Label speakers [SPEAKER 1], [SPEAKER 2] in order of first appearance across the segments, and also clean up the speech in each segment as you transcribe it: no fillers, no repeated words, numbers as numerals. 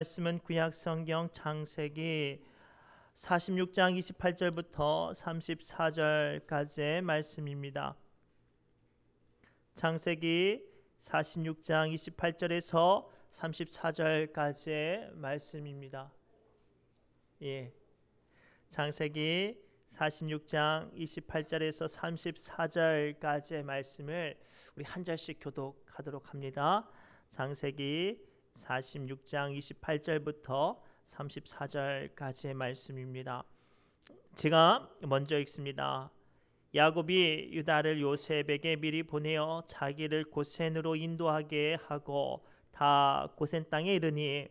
[SPEAKER 1] 말씀은 구약 성경 창세기 46장 28절부터 34절까지의 말씀입니다. 창세기 46장 28절에서 34절까지의 말씀입니다. 창세기 46장 28절에서 34절까지의 말씀을 우리 한 절씩 교독하도록 합니다. 창세기 46장 28절부터 34절까지의 말씀입니다. 제가 먼저 읽습니다. 야곱이 유다를 요셉에게 미리 보내어 자기를 고센으로 인도하게 하고 다 고센 땅에 이르니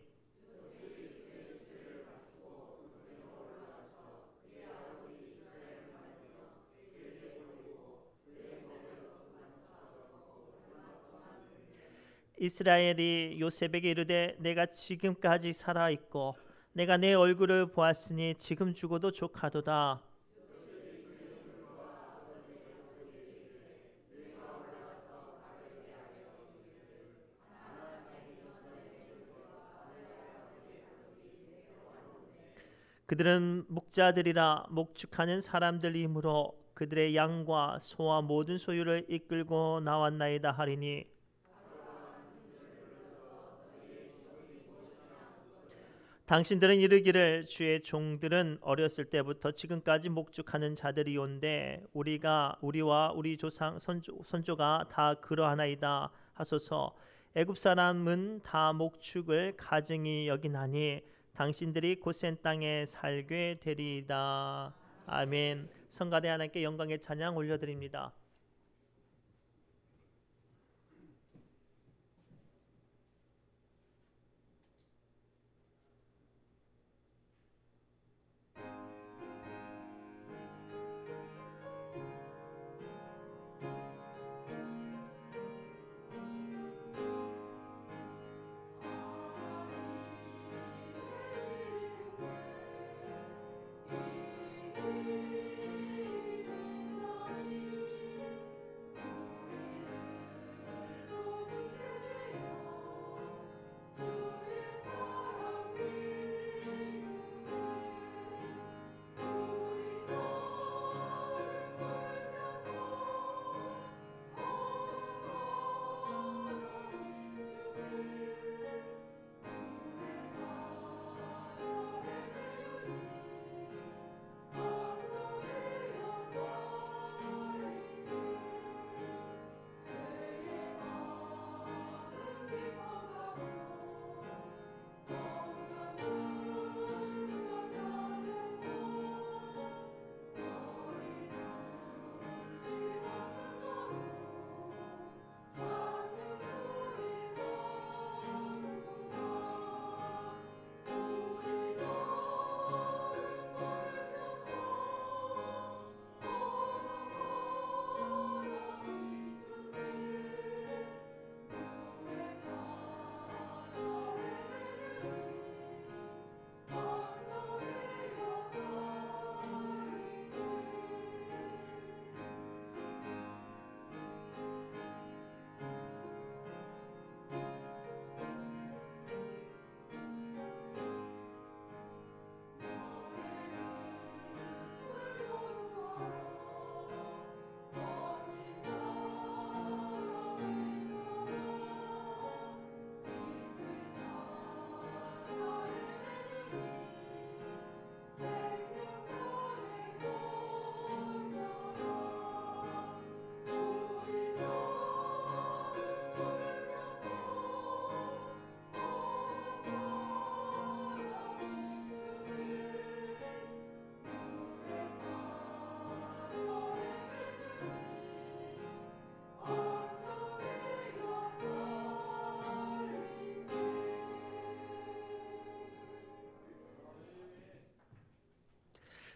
[SPEAKER 1] 이스라엘이 요셉에게 이르되 내가 지금까지 살아 있고 내가 내 얼굴을 보았으니 지금 죽어도 족하도다. 그들은 목자들이라 목축하는 사람들이므로 그들의 양과 소와 모든 소유를 이끌고 나왔나이다 하리니 당신들은 이르기를 주의 종들은 어렸을 때부터 지금까지 목축하는 자들이온데 우리와 우리 조상 선조가 다 그러하나이다 하소서. 애굽 사람은 다 목축을 가증히 여기나니 당신들이 고센 땅에 살게 되리이다. 아멘. 성가대 하나님께 영광의 찬양 올려드립니다.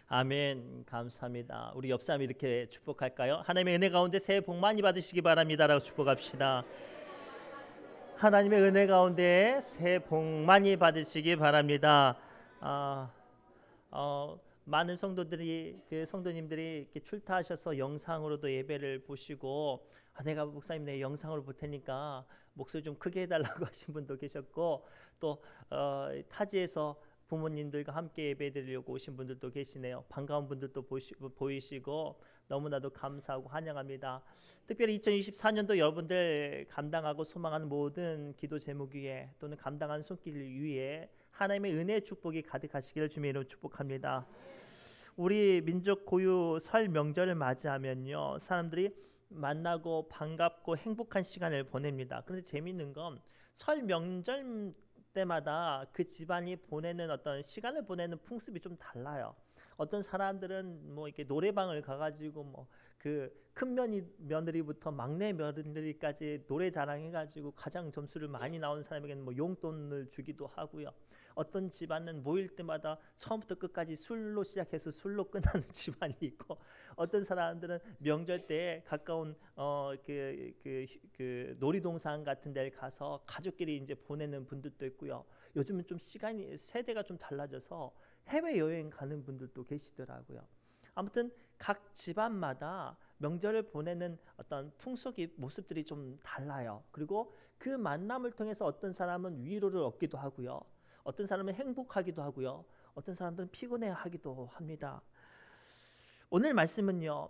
[SPEAKER 1] 아멘. 감사합니다. 우리 옆 사람 이렇게 축복할까요? 하나님의 은혜 가운데 새해 복 많이 받으시기 바랍니다라고 축복합시다. 하나님의 은혜 가운데 새해 복 많이 받으시기 바랍니다. 많은 성도님들이 이렇게 출타하셔서 영상으로도 예배를 보시고 내가 목사님 내 영상으로 볼 테니까 목소리 좀 크게 해달라고 하신 분도 계셨고 또 타지에서 부모님들과 함께 예배드리려고 오신 분들도 계시네요. 반가운 분들도 보이시고 너무나도 감사하고 환영합니다. 특별히 2024년도 여러분들 감당하고 소망하는 모든 기도 제목 위에 또는 감당하는 손길 위에 하나님의 은혜의 축복이 가득하시기를 주님의 이름으로 축복합니다. 우리 민족 고유 설 명절을 맞이하면요, 사람들이 만나고 반갑고 행복한 시간을 보냅니다. 그런데 재미있는 건 설 명절 때마다 그 집안이 보내는 어떤 시간을 보내는 풍습이 좀 달라요. 어떤 사람들은 뭐 이렇게 노래방을 가가지고 뭐 그 큰 며느리부터 막내 며느리까지 노래 자랑해가지고 가장 점수를 많이 나오는 사람에게는 뭐 용돈을 주기도 하고요. 어떤 집안은 모일 때마다 처음부터 끝까지 술로 시작해서 술로 끝나는 집안이 있고, 어떤 사람들은 명절 때 가까운 그 놀이동산 같은 데를 가서 가족끼리 이제 보내는 분들도 있고요. 요즘은 좀 시간이 세대가 좀 달라져서 해외 여행 가는 분들도 계시더라고요. 아무튼 각 집안마다 명절을 보내는 어떤 풍속이 모습들이 좀 달라요. 그리고 그 만남을 통해서 어떤 사람은 위로를 얻기도 하고요. 어떤 사람은 행복하기도 하고요. 어떤 사람들은 피곤해하기도 합니다. 오늘 말씀은요,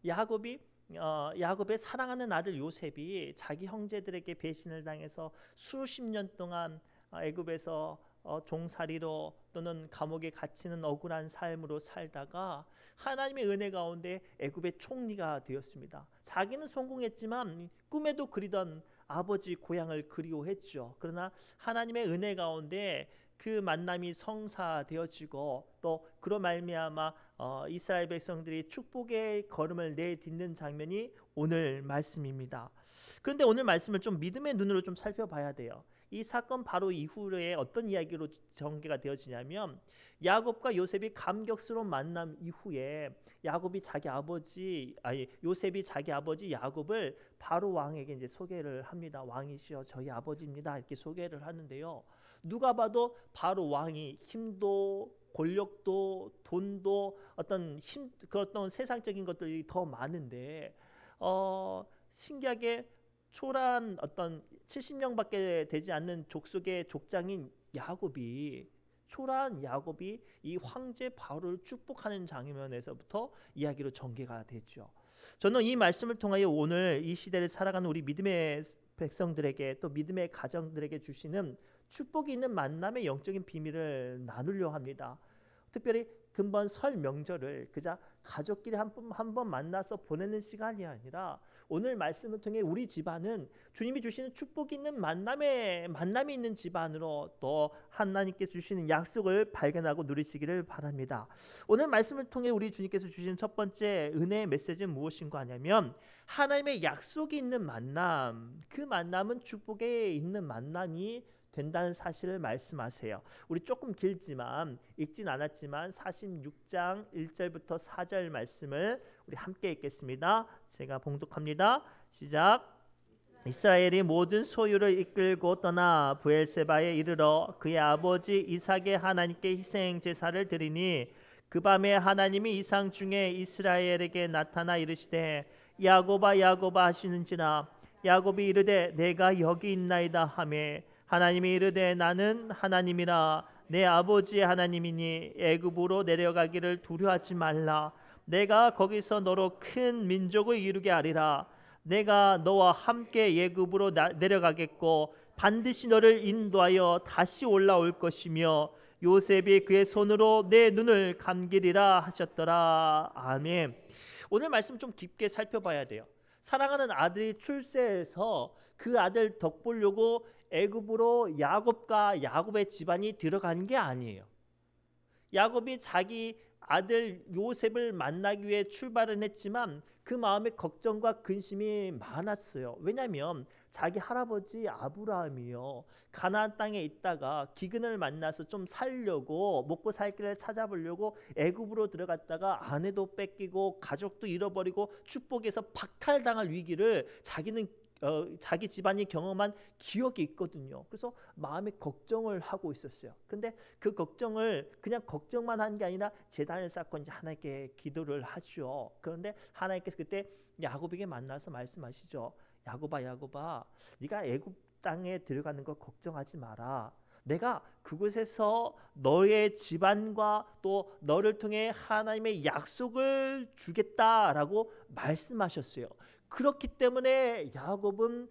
[SPEAKER 1] 야곱의 사랑하는 아들 요셉이 자기 형제들에게 배신을 당해서 수십 년 동안 애굽에서 종살이로 또는 감옥에 갇히는 억울한 삶으로 살다가 하나님의 은혜 가운데 애굽의 총리가 되었습니다. 자기는 성공했지만 꿈에도 그리던 아버지 고향을 그리워했죠. 그러나 하나님의 은혜 가운데 그 만남이 성사되어지고 또 그로 말미암아 이스라엘 백성들이 축복의 걸음을 내딛는 장면이 오늘 말씀입니다. 그런데 오늘 말씀을 좀 믿음의 눈으로 좀 살펴봐야 돼요. 이 사건 바로 이후에 어떤 이야기로 전개가 되어지냐면, 야곱과 요셉이 감격스러운 만남 이후에 요셉이 자기 아버지 야곱을 바로 왕에게 이제 소개를 합니다. 왕이시여 저희 아버지입니다. 이렇게 소개를 하는데요. 누가 봐도 바로 왕이 힘도 권력도 돈도 어떤 세상적인 것들이 더 많은데 신기하게 초라한 어떤 70명밖에 되지 않는 족속의 족장인 초라한 야곱이 이 황제 바로를 축복하는 장면에서부터 이야기로 전개가 됐죠. 저는 이 말씀을 통하여 오늘 이 시대를 살아가는 우리 믿음의 백성들에게 또 믿음의 가정들에게 주시는 축복이 있는 만남의 영적인 비밀을 나누려 합니다. 특별히 근본 설 명절을 그저 가족끼리 한 번 만나서 보내는 시간이 아니라 오늘 말씀을 통해 우리 집안은 주님이 주시는 축복이 있는 만남이 있는 집안으로 또 하나님께 주시는 약속을 발견하고 누리시기를 바랍니다. 오늘 말씀을 통해 우리 주님께서 주시는 첫 번째 은혜의 메시지는 무엇인가 하냐면, 하나님의 약속이 있는 만남, 그 만남은 축복에 있는 만남이 된다는 사실을 말씀하세요. 우리 조금 길지만 읽진 않았지만 46장 1절부터 4절 말씀을 우리 함께 읽겠습니다. 제가 봉독합니다. 시작. 이스라엘이 모든 소유를 이끌고 떠나 브엘세바에 이르러 그의 아버지 이삭의 하나님께 희생 제사를 드리니, 그 밤에 하나님이 이상 중에 이스라엘에게 나타나 이르시되 야곱아 야곱아 하시는지라. 야곱이 이르되 내가 여기 있나이다 하매, 하나님이 이르되 나는 하나님이라 내 아버지의 하나님이니 애굽으로 내려가기를 두려워하지 말라. 내가 거기서 너로 큰 민족을 이루게 하리라. 내가 너와 함께 애굽으로 내려가겠고 반드시 너를 인도하여 다시 올라올 것이며 요셉이 그의 손으로 내 눈을 감기리라 하셨더라. 아멘. 오늘 말씀 좀 깊게 살펴봐야 돼요. 사랑하는 아들이 출세해서 그 아들 덕 보려고 애굽으로 야곱의 집안이 들어간 게 아니에요. 야곱이 자기 아들 요셉을 만나기 위해 출발은 했지만 그 마음에 걱정과 근심이 많았어요. 왜냐하면 자기 할아버지 아브라함이요, 가나안 땅에 있다가 기근을 만나서 좀 살려고 먹고 살 길을 찾아보려고 애굽으로 들어갔다가 아내도 뺏기고 가족도 잃어버리고 축복에서 박탈당할 위기를 자기 집안이 경험한 기억이 있거든요. 그래서 마음에 걱정을 하고 있었어요. 근데 그 걱정을 그냥 걱정만 한 게 아니라 제단을 쌓고 이제 하나님께 기도를 하죠. 그런데 하나님께서 그때 야곱에게 만나서 말씀하시죠. 야곱아 야곱아, 네가 애굽 땅에 들어가는 거 걱정하지 마라. 내가 그곳에서 너의 집안과 또 너를 통해 하나님의 약속을 주겠다라고 말씀하셨어요. 그렇기 때문에 야곱은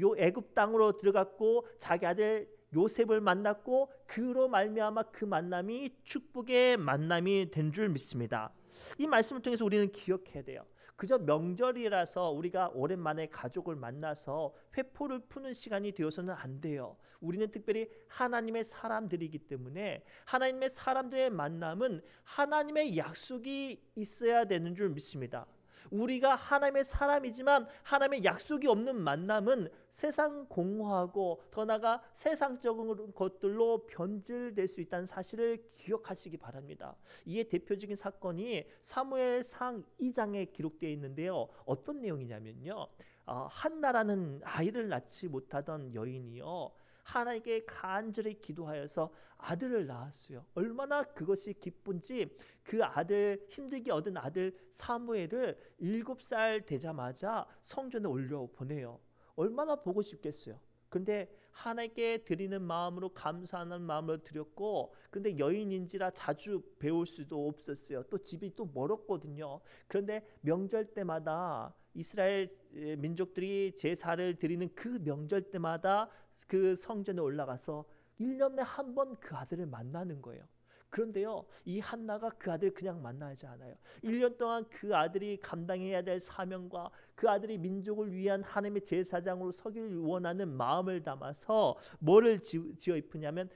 [SPEAKER 1] 요 애굽 땅으로 들어갔고 자기 아들 요셉을 만났고 그로 말미암아 그 만남이 축복의 만남이 된 줄 믿습니다. 이 말씀을 통해서 우리는 기억해야 돼요. 그저 명절이라서 우리가 오랜만에 가족을 만나서 회포를 푸는 시간이 되어서는 안 돼요. 우리는 특별히 하나님의 사람들이기 때문에 하나님의 사람들의 만남은 하나님의 약속이 있어야 되는 줄 믿습니다. 우리가 하나님의 사람이지만 하나님의 약속이 없는 만남은 세상 공허하고 더 나아가 세상적인 것들로 변질될 수 있다는 사실을 기억하시기 바랍니다. 이에 대표적인 사건이 사무엘상 2장에 기록되어 있는데요. 어떤 내용이냐면요, 한나라는 아이를 낳지 못하던 여인이요, 하나님께 간절히 기도하여서 아들을 낳았어요. 얼마나 그것이 기쁜지 그 아들, 힘들게 얻은 아들 사무엘을 7살 되자마자 성전에 올려 보내요. 얼마나 보고 싶겠어요. 그런데 하나님께 드리는 마음으로 감사하는 마음으로 드렸고, 그런데 여인인지라 자주 배울 수도 없었어요. 또 집이 또 멀었거든요. 그런데 명절 때마다 이스라엘 민족들이 제사를 드리는 그 명절 때마다 그 성전에 올라가서 1년에 한 번 그 아들을 만나는 거예요. 그런데요, 이 한나가 그 아들을 그냥 만나지 않아요. 1년 동안 그 아들이 감당해야 될 사명과 그 아들이 민족을 위한 하나님의 제사장으로 서기를 원하는 마음을 담아서 뭐를 지어 입히냐면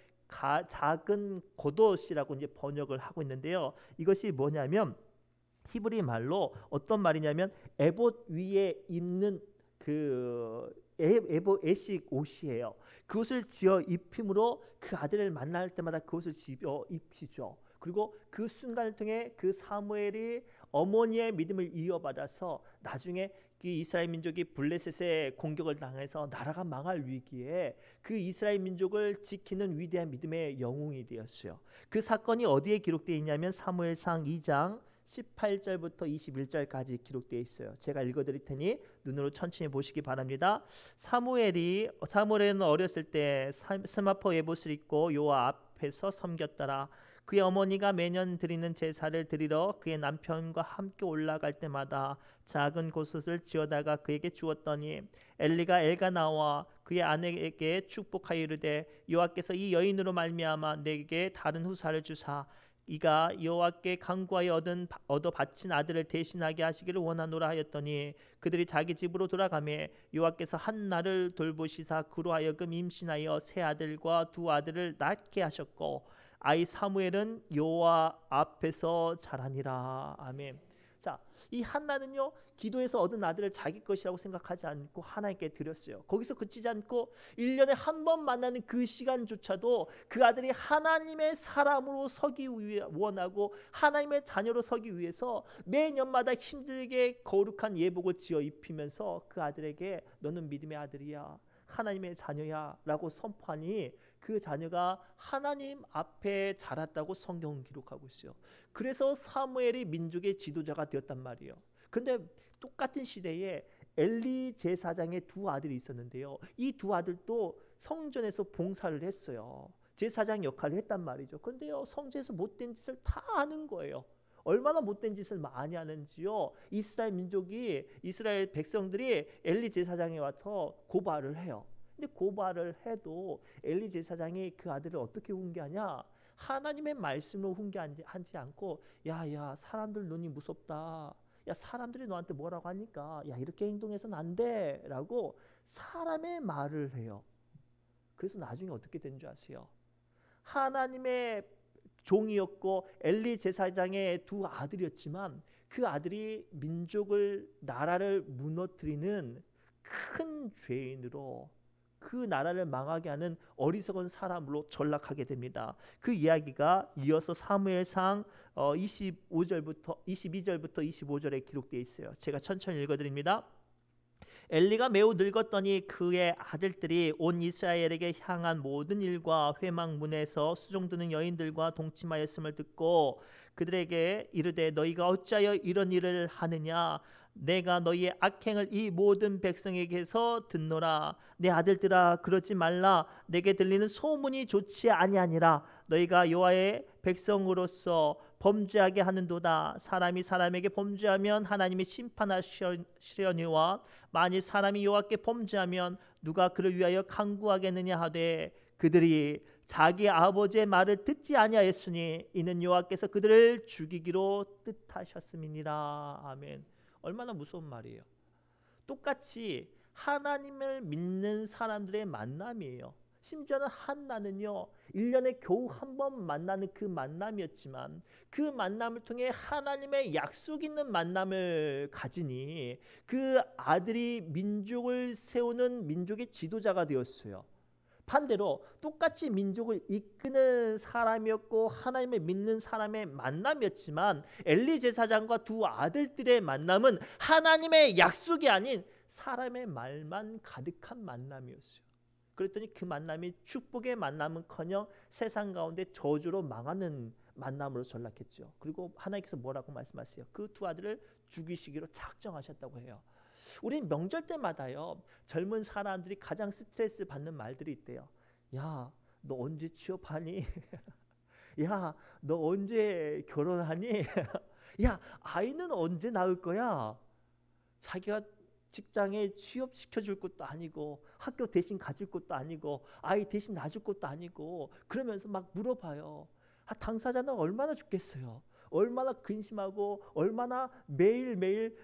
[SPEAKER 1] 작은 겉옷이라고 이제 번역을 하고 있는데요. 이것이 뭐냐면 히브리 말로 어떤 말이냐면 에봇 위에 입는 그 에식 옷이에요. 그것을 지어 입힘으로 그 아들을 만날 때마다 그것을 지어 입히죠. 그리고 그 순간을 통해 그 사무엘이 어머니의 믿음을 이어받아서 나중에 그 이스라엘 민족이 블레셋의 공격을 당해서 나라가 망할 위기에 그 이스라엘 민족을 지키는 위대한 믿음의 영웅이 되었어요. 그 사건이 어디에 기록되어 있냐면 사무엘상 2장 18절부터 21절까지 기록되어 있어요. 제가 읽어드릴 테니 눈으로 천천히 보시기 바랍니다. 사무엘은 어렸을 때 스마포 에봇을 입고 여호와 앞에서 섬겼더라. 그의 어머니가 매년 드리는 제사를 드리러 그의 남편과 함께 올라갈 때마다 작은 겉옷을 지어다가 그에게 주었더니 엘리가 엘가나와 그의 아내에게 축복하여 이르되 여호와께서 이 여인으로 말미암아 내게 다른 후사를 주사 이가 여호와께 간구하여 얻어 바친 아들을 대신하게 하시기를 원하노라 하였더니 그들이 자기 집으로 돌아가매 여호와께서 한나를 돌보시사 그로 하여금 임신하여 세 아들과 두 아들을 낳게 하셨고 아이 사무엘은 여호와 앞에서 자라니라. 아멘. 자, 이 한나는요, 기도해서 얻은 아들을 자기 것이라고 생각하지 않고 하나님께 드렸어요. 거기서 그치지 않고 1년에 한 번 만나는 그 시간조차도 그 아들이 하나님의 사람으로 서기 위해 원하고 하나님의 자녀로 서기 위해서 매년마다 힘들게 거룩한 예복을 지어 입히면서 그 아들에게 너는 믿음의 아들이야, 하나님의 자녀야 라고 선포하니 그 자녀가 하나님 앞에 자랐다고 성경은 기록하고 있어요. 그래서 사무엘이 민족의 지도자가 되었단 말이에요. 그런데 똑같은 시대에 엘리 제사장의 두 아들이 있었는데요. 이 두 아들도 성전에서 봉사를 했어요. 제사장 역할을 했단 말이죠. 그런데요, 성전에서 못된 짓을 다 하는 거예요. 얼마나 못된 짓을 많이 하는지요. 이스라엘 민족이, 이스라엘 백성들이 엘리 제사장에 와서 고발을 해요. 근데 고발을 해도 엘리 제사장이 그 아들을 어떻게 훈계하냐? 하나님의 말씀으로 훈계하지 않고 야야 사람들 눈이 무섭다. 야 사람들이 너한테 뭐라고 하니까 야 이렇게 행동해서는 안 돼 라고 사람의 말을 해요. 그래서 나중에 어떻게 된 줄 아세요? 하나님의 종이었고 엘리 제사장의 두 아들이었지만 그 아들이 민족을, 나라를 무너뜨리는 큰 죄인으로 그 나라를 망하게 하는 어리석은 사람으로 전락하게 됩니다. 그 이야기가 이어서 사무엘상 22절부터 25절에 기록되어 있어요. 제가 천천히 읽어드립니다. 엘리가 매우 늙었더니 그의 아들들이 온 이스라엘에게 향한 모든 일과 회막문에서 수종드는 여인들과 동침하였음을 듣고 그들에게 이르되 너희가 어찌하여 이런 일을 하느냐? 내가 너희의 악행을 이 모든 백성에게서 듣노라. 내 아들들아, 그러지 말라. 내게 들리는 소문이 좋지 아니하니라. 너희가 여호와의 백성으로서 범죄하게 하는도다. 사람이 사람에게 범죄하면 하나님이 심판하시려니와 만일 사람이 여호와께 범죄하면 누가 그를 위하여 간구하겠느냐 하되 그들이 자기 아버지의 말을 듣지 아니하였으니 이는 여호와께서 그들을 죽이기로 뜻하셨음이니라. 아멘. 얼마나 무서운 말이에요. 똑같이 하나님을 믿는 사람들의 만남이에요. 심지어는 한나는요, 1년에 겨우 한 번 만나는 그 만남이었지만 그 만남을 통해 하나님의 약속 있는 만남을 가지니 그 아들이 민족을 세우는 민족의 지도자가 되었어요. 반대로 똑같이 민족을 이끄는 사람이었고 하나님을 믿는 사람의 만남이었지만 엘리 제사장과 두 아들들의 만남은 하나님의 약속이 아닌 사람의 말만 가득한 만남이었어요. 그랬더니 그 만남이 축복의 만남은커녕 세상 가운데 저주로 망하는 만남으로 전락했죠. 그리고 하나님께서 뭐라고 말씀하세요? 그 두 아들을 죽이시기로 작정하셨다고 해요. 우린 명절 때마다요, 젊은 사람들이 가장 스트레스 받는 말들이 있대요. 야, 너 언제 취업하니? 야, 너 언제 결혼하니? 야, 아이는 언제 낳을 거야? 자기가 직장에 취업시켜줄 것도 아니고 학교 대신 가줄 것도 아니고 아이 대신 낳아줄 것도 아니고 그러면서 막 물어봐요. 당사자는 얼마나 죽겠어요. 얼마나 근심하고 얼마나 매일매일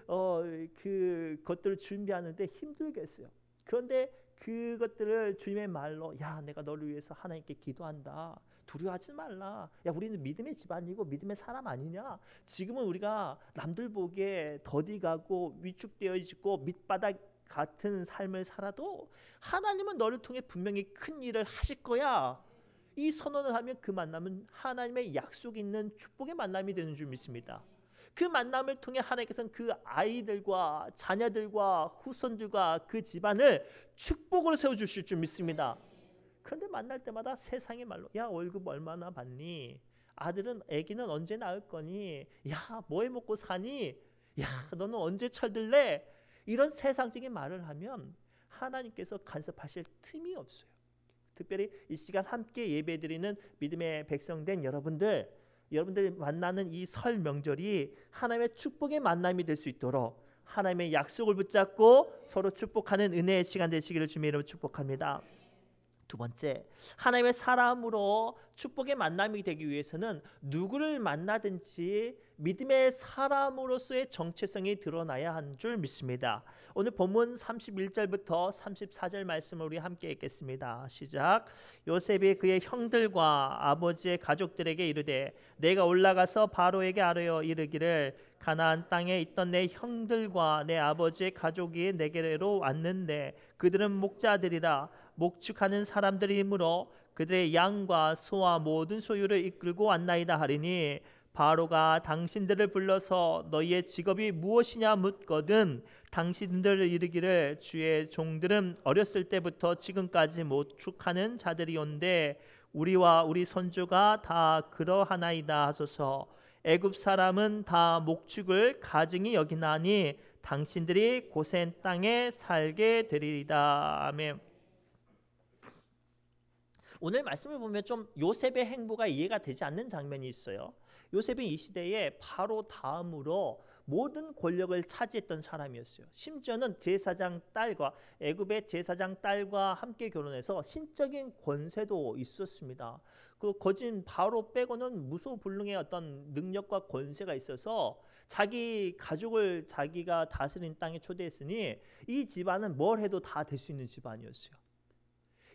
[SPEAKER 1] 그것들을 준비하는데 힘들겠어요. 그런데 그것들을 주님의 말로, 야, 내가 너를 위해서 하나님께 기도한다. 두려워하지 말라. 야, 우리는 믿음의 집안이고 믿음의 사람 아니냐. 지금은 우리가 남들 보기에 더디가고 위축되어지고 밑바닥 같은 삶을 살아도 하나님은 너를 통해 분명히 큰 일을 하실 거야. 이 선언을 하면 그 만남은 하나님의 약속 있는 축복의 만남이 되는 줄 믿습니다. 그 만남을 통해 하나님께서는 그 아이들과 자녀들과 후손들과 그 집안을 축복으로 세워주실 줄 믿습니다. 그런데 만날 때마다 세상의 말로, 야, 월급 얼마나 받니? 아기는 언제 낳을 거니? 야, 뭐 해 먹고 사니? 야, 너는 언제 철들래? 이런 세상적인 말을 하면 하나님께서 간섭하실 틈이 없어요. 특별히 이 시간 함께 예배드리는 믿음의 백성된 여러분들 만나는 이 설 명절이 하나님의 축복의 만남이 될 수 있도록 하나님의 약속을 붙잡고 서로 축복하는 은혜의 시간 되시기를 주님의 이름으로 축복합니다. 두 번째, 하나님의 사람으로 축복의 만남이 되기 위해서는 누구를 만나든지 믿음의 사람으로서의 정체성이 드러나야 하는 줄 믿습니다. 오늘 본문 31절부터 34절 말씀을 우리 함께 읽겠습니다. 시작. 요셉이 그의 형들과 아버지의 가족들에게 이르되 내가 올라가서 바로에게 아뢰어 이르기를 가나안 땅에 있던 내 형들과 내 아버지의 가족이 내게로 왔는데 그들은 목자들이라 목축하는 사람들이므로 그들의 양과 소와 모든 소유를 이끌고 왔나이다 하리니 바로가 당신들을 불러서 너희의 직업이 무엇이냐 묻거든 당신들을 이르기를 주의 종들은 어렸을 때부터 지금까지 목축하는 자들이온데 우리와 우리 손주가 다 그러하나이다 하소서. 애굽 사람은 다 목축을 가증히 여기나니 당신들이 고센 땅에 살게 되리이다. 아멘. 오늘 말씀을 보면 좀 요셉의 행보가 이해가 되지 않는 장면이 있어요. 요셉은 이 시대에 바로 다음으로 모든 권력을 차지했던 사람이었어요. 심지어는 제사장 딸과 애굽의 제사장 딸과 함께 결혼해서 신적인 권세도 있었습니다. 그 거진 바로 빼고는 무소불능의 어떤 능력과 권세가 있어서 자기 가족을 자기가 다스린 땅에 초대했으니 이 집안은 뭘 해도 다 될 수 있는 집안이었어요.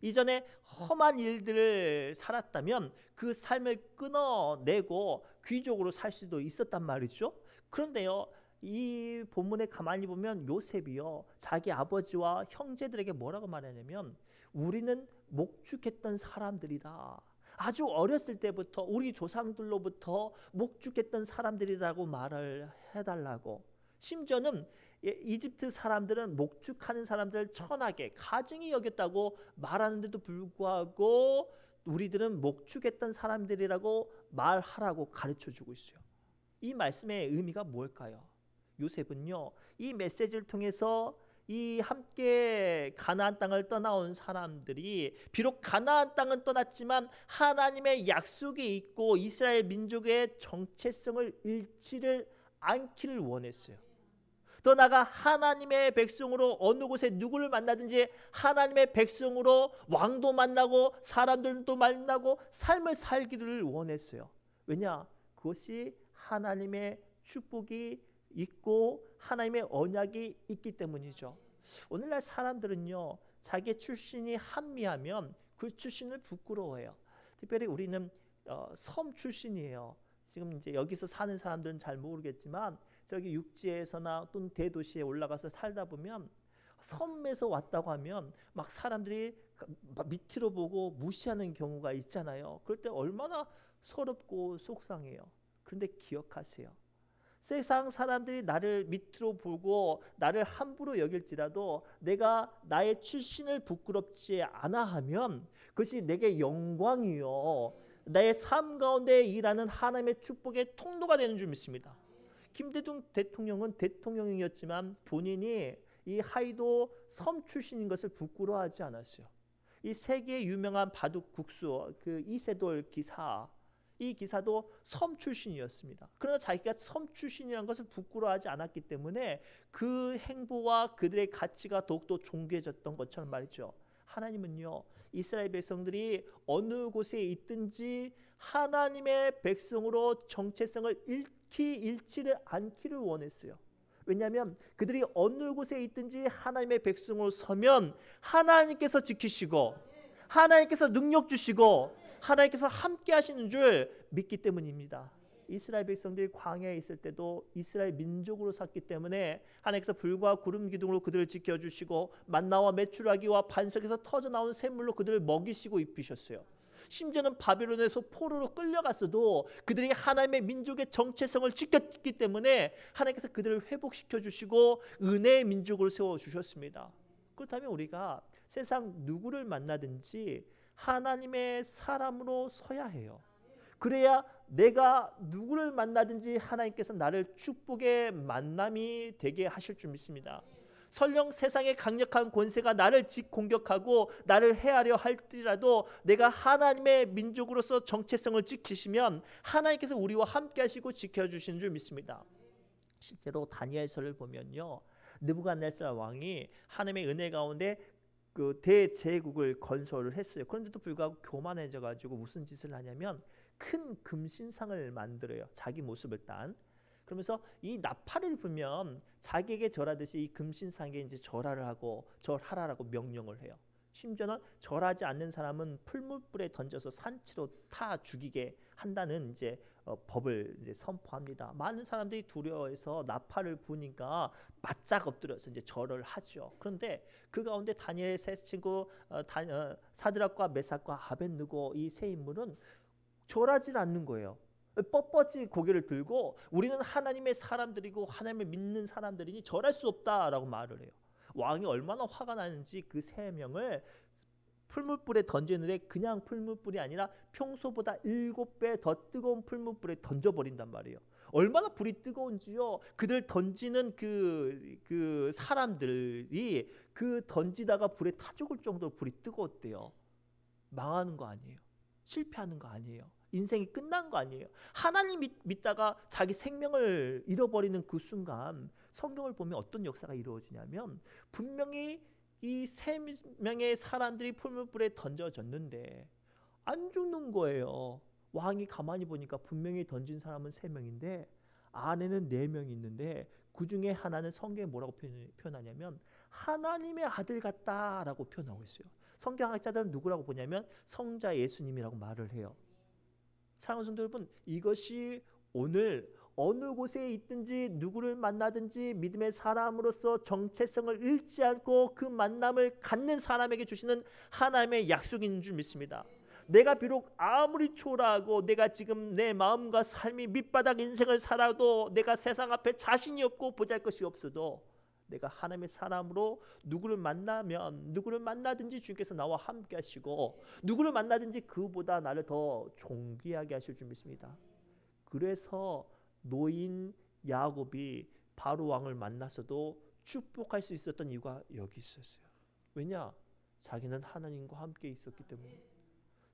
[SPEAKER 1] 이전에 험한 일들을 살았다면 그 삶을 끊어내고 귀족으로 살 수도 있었단 말이죠. 그런데요, 이 본문에 가만히 보면 요셉이요, 자기 아버지와 형제들에게 뭐라고 말하냐면 우리는 목축했던 사람들이다. 아주 어렸을 때부터 우리 조상들로부터 목축했던 사람들이라고 말을 해달라고. 심지어는 이집트 사람들은 목축하는 사람들을 천하게 가증히 여겼다고 말하는데도 불구하고 우리들은 목축했던 사람들이라고 말하라고 가르쳐주고 있어요. 이 말씀의 의미가 뭘까요? 요셉은요, 이 메시지를 통해서 이 함께 가나안 땅을 떠나온 사람들이 비록 가나안 땅은 떠났지만 하나님의 약속이 있고 이스라엘 민족의 정체성을 잃지를 않기를 원했어요. 더 나아가 하나님의 백성으로 어느 곳에 누구를 만나든지 하나님의 백성으로 왕도 만나고 사람들도 만나고 삶을 살기를 원했어요. 왜냐? 그것이 하나님의 축복이 있고 하나님의 언약이 있기 때문이죠. 오늘날 사람들은요, 자기 출신이 한미하면 그 출신을 부끄러워해요. 특별히 우리는 섬 출신이에요. 지금 이제 여기서 사는 사람들은 잘 모르겠지만 저기 육지에서나 또는 대도시에 올라가서 살다 보면 섬에서 왔다고 하면 막 사람들이 밑으로 보고 무시하는 경우가 있잖아요. 그럴 때 얼마나 서럽고 속상해요. 그런데 기억하세요. 세상 사람들이 나를 밑으로 보고 나를 함부로 여길지라도 내가 나의 출신을 부끄럽지 않아 하면 그것이 내게 영광이요, 나의 삶 가운데 일하는 하나님의 축복의 통로가 되는 줄 믿습니다. 김대중 대통령은 대통령이었지만 본인이 이 하이도 섬 출신인 것을 부끄러워하지 않았어요. 이 세계 유명한 바둑국수 그 이세돌 기사, 이 기사도 섬 출신이었습니다. 그러나 자기가 섬 출신이라는 것을 부끄러워하지 않았기 때문에 그 행보와 그들의 가치가 더욱더 존귀해졌던 것처럼 말이죠. 하나님은요, 이스라엘 백성들이 어느 곳에 있든지 하나님의 백성으로 정체성을 잃지를 않기를 원했어요. 왜냐하면 그들이 어느 곳에 있든지 하나님의 백성으로 서면 하나님께서 지키시고 하나님께서 능력 주시고 하나님께서 함께 하시는 줄 믿기 때문입니다. 이스라엘 백성들이 광야에 있을 때도 이스라엘 민족으로 샀기 때문에 하나님께서 불과 구름 기둥으로 그들을 지켜주시고 만나와 메추라기와 반석에서 터져나온 샘물로 그들을 먹이시고 입히셨어요. 심지어는 바벨론에서 포로로 끌려갔어도 그들이 하나님의 민족의 정체성을 지켰기 때문에 하나님께서 그들을 회복시켜 주시고 은혜의 민족으로 세워주셨습니다. 그렇다면 우리가 세상 누구를 만나든지 하나님의 사람으로 서야 해요. 그래야 내가 누구를 만나든지 하나님께서 나를 축복의 만남이 되게 하실 줄 믿습니다. 설령 세상의 강력한 권세가 나를 공격하고 나를 해하려 할지라도 내가 하나님의 민족으로서 정체성을 지키시면 하나님께서 우리와 함께 하시고 지켜주시는 줄 믿습니다. 실제로 다니엘서를 보면요, 느부갓네살 왕이 하나님의 은혜 가운데 그 대제국을 건설을 했어요. 그런데도 불구하고 교만해져 가지고 무슨 짓을 하냐면 큰 금신상을 만들어요. 자기 모습을 딴. 그러면서 이 나팔을 불면 자기에게 절하듯이 이 금신상에 이제 절하를 하고 절하라고 명령을 해요. 심지어는 절하지 않는 사람은 풀무불에 던져서 산치로 타 죽이게 한다는 이제 법을 이제 선포합니다. 많은 사람들이 두려워해서 나팔을 부니까 바짝 엎드려서 이제 절을 하죠. 그런데 그 가운데 다니엘의 세 친구 사드락과 메삭과 아벳느고 이 세 인물은 절하지 않는 거예요. 뻣뻣이 고개를 들고 우리는 하나님의 사람들이고 하나님을 믿는 사람들이니 절할 수 없다라고 말을 해요. 왕이 얼마나 화가 나는지 그 세 명을 풀무불에 던지는데 그냥 풀무불이 아니라 평소보다 7배 더 뜨거운 풀무불에 던져버린단 말이에요. 얼마나 불이 뜨거운지요. 그들 던지는 그 사람들이 그 던지다가 불에 타 죽을 정도로 불이 뜨거웠대요. 망하는 거 아니에요. 실패하는 거 아니에요. 인생이 끝난 거 아니에요. 하나님 믿다가 자기 생명을 잃어버리는 그 순간 성경을 보면 어떤 역사가 이루어지냐면 분명히 이 세 명의 사람들이 풀무불에 던져졌는데 안 죽는 거예요. 왕이 가만히 보니까 분명히 던진 사람은 3명인데 안에는 4명이 있는데 그 중에 하나는 성경에 뭐라고 표현하냐면 하나님의 아들 같다라고 표현하고 있어요. 성경학자들은 누구라고 보냐면 성자 예수님이라고 말을 해요. 사랑하는 성도 여러분, 이것이 오늘 어느 곳에 있든지 누구를 만나든지 믿음의 사람으로서 정체성을 잃지 않고 그 만남을 갖는 사람에게 주시는 하나님의 약속인 줄 믿습니다. 내가 비록 아무리 초라하고 내가 지금 내 마음과 삶이 밑바닥 인생을 살아도 내가 세상 앞에 자신이 없고 보잘것이 없어도 내가 하나님의 사람으로 누구를 만나면 누구를 만나든지 주님께서 나와 함께 하시고 누구를 만나든지 그보다 나를 더 존귀하게 하실 줄 믿습니다. 그래서 노인 야곱이 바로 왕을 만나서도 축복할 수 있었던 이유가 여기 있었어요. 왜냐? 자기는 하나님과 함께 있었기 때문에.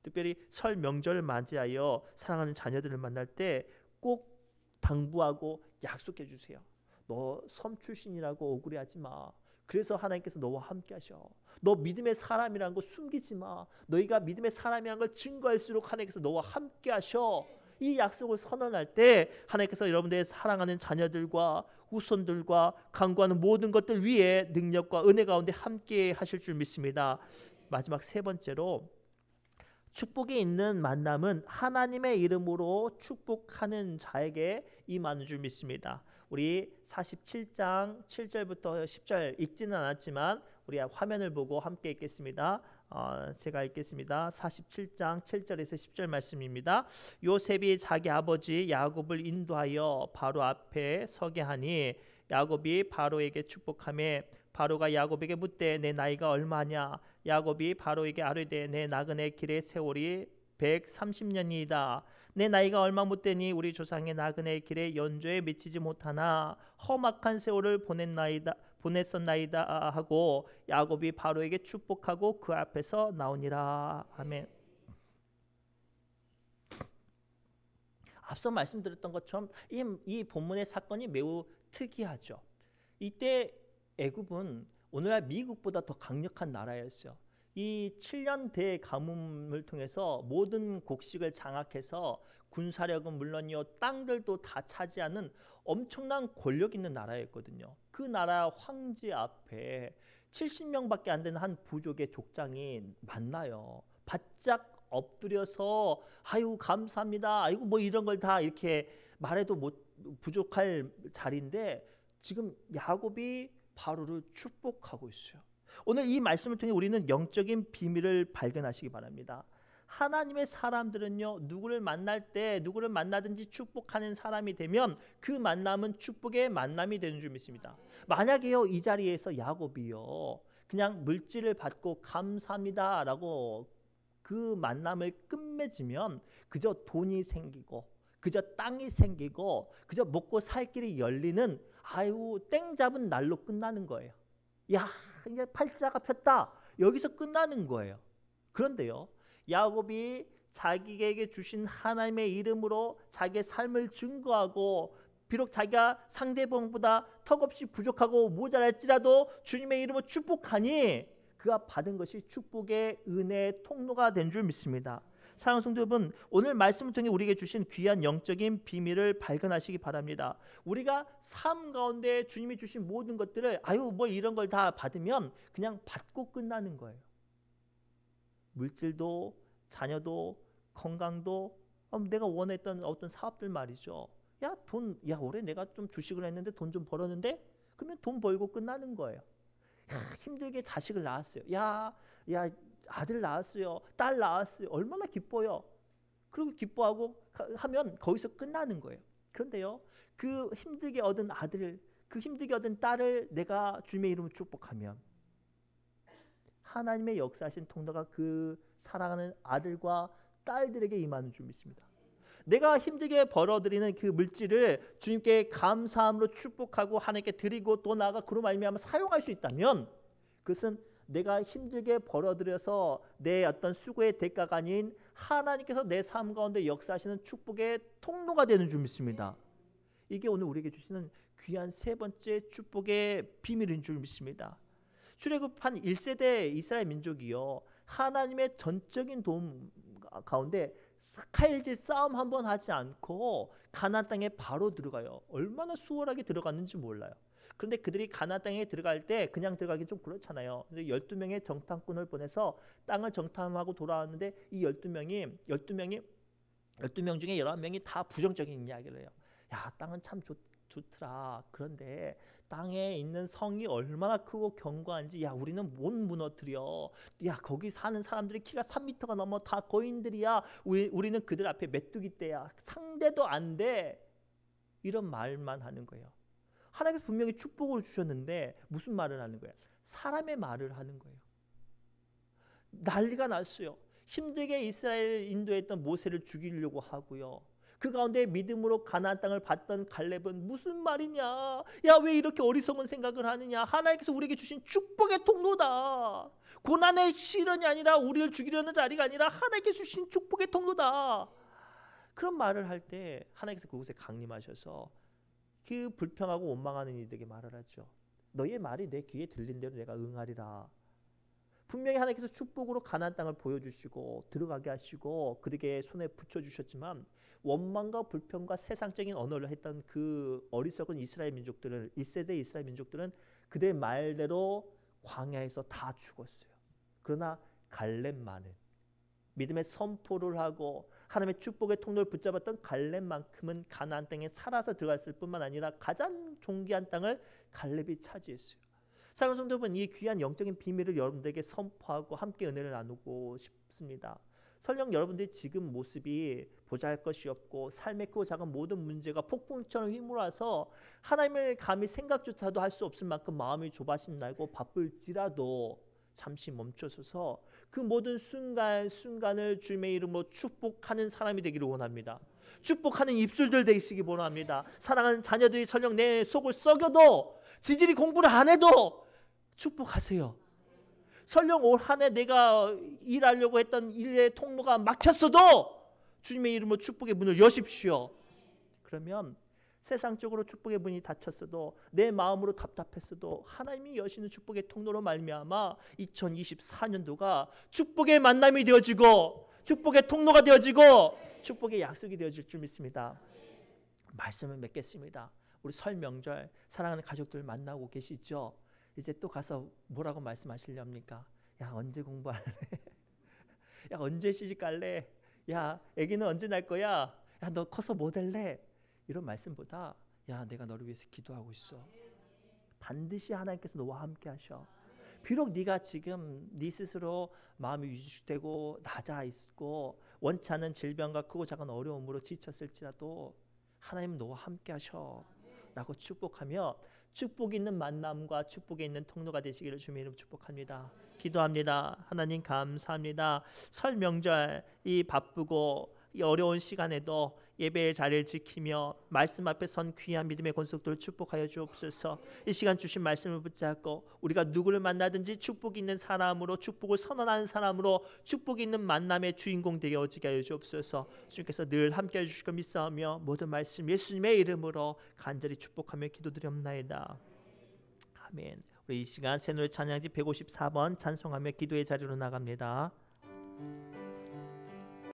[SPEAKER 1] 특별히 설 명절을 맞이하여 사랑하는 자녀들을 만날 때 꼭 당부하고 약속해 주세요. 너 섬 출신이라고 억울해하지 마. 그래서 하나님께서 너와 함께 하셔. 너 믿음의 사람이라는 거 숨기지 마. 너희가 믿음의 사람이라는 걸 증거할수록 하나님께서 너와 함께 하셔. 이 약속을 선언할 때 하나님께서 여러분들의 사랑하는 자녀들과 후손들과 간구하는 모든 것들 위에 능력과 은혜 가운데 함께 하실 줄 믿습니다. 마지막 세 번째로, 축복이 있는 만남은 하나님의 이름으로 축복하는 자에게 임하는 줄 믿습니다. 우리 47장 7절부터 10절 읽지는 않았지만 우리 화면을 보고 함께 읽겠습니다. 제가 읽겠습니다. 47장 7절에서 10절 말씀입니다. 요셉이 자기 아버지 야곱을 인도하여 바로 앞에 서게 하니 야곱이 바로에게 축복하며 바로가 야곱에게 묻되 내 나이가 얼마냐? 야곱이 바로에게 아뢰되 내 나그네 길의 세월이 130년이다. 내 나이가 얼마 묻되니 우리 조상의 나그네 길에 연조에 미치지 못하나 험악한 세월을 보냈었나이다 하고 야곱이 바로에게 축복하고 그 앞에서 나오니라. 아멘. 앞서 말씀드렸던 것처럼 이 본문의 사건이 매우 특이하죠. 이때 애굽은 오늘날 미국보다 더 강력한 나라였어요. 이 7년 대가뭄을 통해서 모든 곡식을 장악해서 군사력은 물론이요 땅들도 다 차지하는 엄청난 권력 있는 나라였거든요. 그 나라 황제 앞에 70명밖에 안 되는 한 부족의 족장이 만나요. 바짝 엎드려서 아유 감사합니다. 아이고 뭐 이런 걸 다 이렇게 말해도 부족할 자리인데 지금 야곱이 바로를 축복하고 있어요. 오늘 이 말씀을 통해 우리는 영적인 비밀을 발견하시기 바랍니다. 하나님의 사람들은요 누구를 만날 때 누구를 만나든지 축복하는 사람이 되면 그 만남은 축복의 만남이 되는 줄 믿습니다. 만약에요 이 자리에서 야곱이요 그냥 물질을 받고 감사합니다 라고 그 만남을 끝맺으면 그저 돈이 생기고 그저 땅이 생기고 그저 먹고 살 길이 열리는 아유 땡 잡은 날로 끝나는 거예요. 야 이제 팔자가 폈다 여기서 끝나는 거예요. 그런데요 야곱이 자기에게 주신 하나님의 이름으로 자기의 삶을 증거하고 비록 자기가 상대방보다 턱없이 부족하고 모자랄지라도 주님의 이름으로 축복하니 그가 받은 것이 축복의 은혜의 통로가 된 줄 믿습니다. 사랑하는 성도 여러분, 오늘 말씀을 통해 우리에게 주신 귀한 영적인 비밀을 발견하시기 바랍니다. 우리가 삶 가운데 주님이 주신 모든 것들을 아유 뭐 이런 걸 다 받으면 그냥 받고 끝나는 거예요. 물질도 자녀도 건강도 내가 원했던 어떤 사업들 말이죠. 야 올해 내가 좀 주식을 했는데 돈 좀 벌었는데 그러면 돈 벌고 끝나는 거예요. 힘들게 자식을 낳았어요. 야 아들 낳았어요. 딸 낳았어요. 얼마나 기뻐요. 그리고 기뻐하고 하면 거기서 끝나는 거예요. 그런데요 그 힘들게 얻은 아들 그 힘들게 얻은 딸을 내가 주님의 이름으로 축복하면 하나님의 역사하신 통로가 그 사랑하는 아들과 딸들에게 임하는 줄 믿습니다. 내가 힘들게 벌어들이는 그 물질을 주님께 감사함으로 축복하고 하나님께 드리고 또 나아가 그로 말미암아 사용할 수 있다면 그것은 내가 힘들게 벌어들여서 내 어떤 수고의 대가가 아닌 하나님께서 내 삶 가운데 역사하시는 축복의 통로가 되는 줄 믿습니다. 이게 오늘 우리에게 주시는 귀한 세 번째 축복의 비밀인 줄 믿습니다. 출애굽한 1세대 이스라엘 민족이요 하나님의 전적인 도움 가운데 칼질 싸움 한번 하지 않고 가나안 땅에 바로 들어가요. 얼마나 수월하게 들어갔는지 몰라요. 그런데 그들이 가나안 땅에 들어갈 때 그냥 들어가기 좀 그렇잖아요. 12명의 정탐꾼을 보내서 땅을 정탐하고 돌아왔는데 이 12명 중에 11명이 다 부정적인 이야기를 해요. 야 땅은 참 좋더라. 그런데 땅에 있는 성이 얼마나 크고 견고한지 야 우리는 못 무너뜨려. 야 거기 사는 사람들이 키가 3m가 넘어 다 거인들이야. 우리는 그들 앞에 메뚜기 떼야. 상대도 안 돼. 이런 말만 하는 거예요. 하나님께서 분명히 축복을 주셨는데 무슨 말을 하는 거예요? 사람의 말을 하는 거예요. 난리가 났어요. 힘들게 이스라엘 인도했던 모세를 죽이려고 하고요. 그 가운데 믿음으로 가나안 땅을 받던 갈렙은 무슨 말이냐? 야, 왜 이렇게 어리석은 생각을 하느냐? 하나님께서 우리에게 주신 축복의 통로다. 고난의 시련이 아니라 우리를 죽이려는 자리가 아니라 하나님께서 주신 축복의 통로다. 그런 말을 할 때 하나님께서 그곳에 강림하셔서 그 불평하고 원망하는 이들에게 말을 하죠. 너희의 말이 내 귀에 들린 대로 내가 응하리라. 분명히 하나님께서 축복으로 가나안 땅을 보여주시고 들어가게 하시고 그에게 손에 붙여주셨지만 원망과 불평과 세상적인 언어를 했던 그 어리석은 이스라엘 민족들은 1세대 이스라엘 민족들은 그들의 말대로 광야에서 다 죽었어요. 그러나 갈렙만은 믿음의 선포를 하고 하나님의 축복의 통로를 붙잡았던 갈렙만큼은 가나안 땅에 살아서 들어갔을 뿐만 아니라 가장 존귀한 땅을 갈렙이 차지했어요. 사랑하는 성도 여러분, 이 귀한 영적인 비밀을 여러분들에게 선포하고 함께 은혜를 나누고 싶습니다. 설령 여러분들이 지금 모습이 보잘것이 없고 삶의 크고 작은 모든 문제가 폭풍처럼 휘몰아서 하나님을 감히 생각조차도 할 수 없을 만큼 마음이 조바심 날고 바쁠지라도 잠시 멈춰서서 그 모든 순간을 주님의 이름으로 축복하는 사람이 되기를 원합니다. 축복하는 입술들 되시기 원합니다. 사랑하는 자녀들이 설령 내 속을 썩여도 지질이 공부를 안 해도 축복하세요. 설령 올 한 해 내가 일하려고 했던 일의 통로가 막혔어도 주님의 이름으로 축복의 문을 여십시오. 그러면 세상적으로 축복의 문이 닫혔어도 내 마음으로 답답했어도 하나님이 여시는 축복의 통로로 말미암아 2024년도가 축복의 만남이 되어지고 축복의 통로가 되어지고 축복의 약속이 되어질 줄 믿습니다. 말씀을 맺겠습니다. 우리 설 명절 사랑하는 가족들 만나고 계시죠? 이제 또 가서 뭐라고 말씀하시렵니까? 야, 언제 공부할래? 야, 언제 시집 갈래? 야, 아기는 언제 날 거야? 야, 너 커서 뭐 될래? 이런 말씀보다 야, 내가 너를 위해서 기도하고 있어. 반드시 하나님께서 너와 함께 하셔. 비록 네가 지금 네 스스로 마음이 위축되고 낮아 있고 원치 않은 질병과 크고 작은 어려움으로 지쳤을지라도 하나님 너와 함께 하셔 라고 축복하며 축복이 있는 만남과 축복이 있는 통로가 되시기를 주님의 이름으로 축복합니다. 기도합니다. 하나님 감사합니다. 설 명절 이 바쁘고 이 어려운 시간에도 예배의 자리를 지키며 말씀 앞에 선 귀한 믿음의 권속들을 축복하여 주옵소서. 이 시간 주신 말씀을 붙잡고 우리가 누구를 만나든지 축복이 있는 사람으로 축복을 선언하는 사람으로 축복이 있는 만남의 주인공 되게 어지게 하여 주옵소서. 주님께서 늘 함께 해주실 것 믿사오며 모든 말씀 예수님의 이름으로 간절히 축복하며 기도드리옵나이다. 아멘. 우리 이 시간 새노래 찬양지 154번 찬송하며 기도의 자리로 나갑니다.